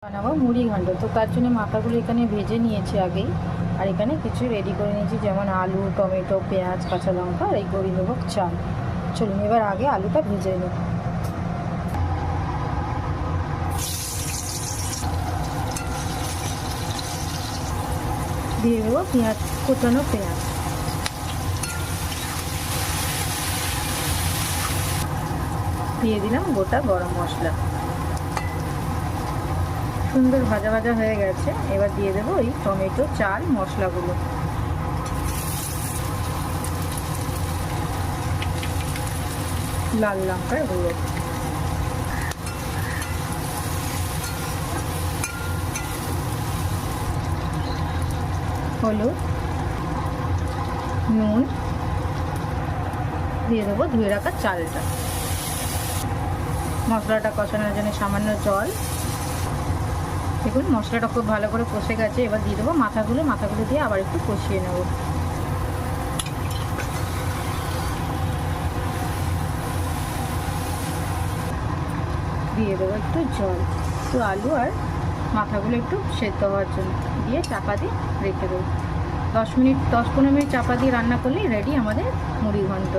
বানাবো মুড়ি ঘন্ট। তো তার জন্য মাথাগুলো এখানে ভেজে নিয়েছি আগেই, আর এখানে কিছু রেডি করে নিয়েছি, যেমন আলু, টমেটো, পেঁয়াজ, কাঁচা লঙ্কা, আর এই গরিবেভোগ চাল। চলুন এবার আগে আলুটা ভেজে নিই। দিয়ে দেবো পেঁয়াজ, কুচানো পেঁয়াজ। দিয়ে দিলাম গোটা গরম মশলা। সুন্দর ভাজা ভাজা হয়ে গেছে, এবার দিয়ে দেবো ওই টমেটো, চাল, মশলাগুলো। লাল লঙ্কার গুঁড়ো, হলুদ, নুন, দিয়ে দেবো ধুয়ে রাখা চালটা। মশলাটা কষানোর জন্য সামান্য জল। দেখুন মশলাটা খুব ভালো করে কষে গেছে, এবার দিয়ে দেবো মাথাগুলো দিয়ে আবার একটু কষিয়ে নেব। দিয়ে দেবো একটু জল, একটু আলু আর মাথাগুলো একটু সেদ্ধ হওয়ার জন্য, দিয়ে চাপা দিয়ে রেখে দেবো। 10-15 মিনিট চাপা দিয়ে রান্না করলেই রেডি আমাদের মুড়ি ঘন্ট।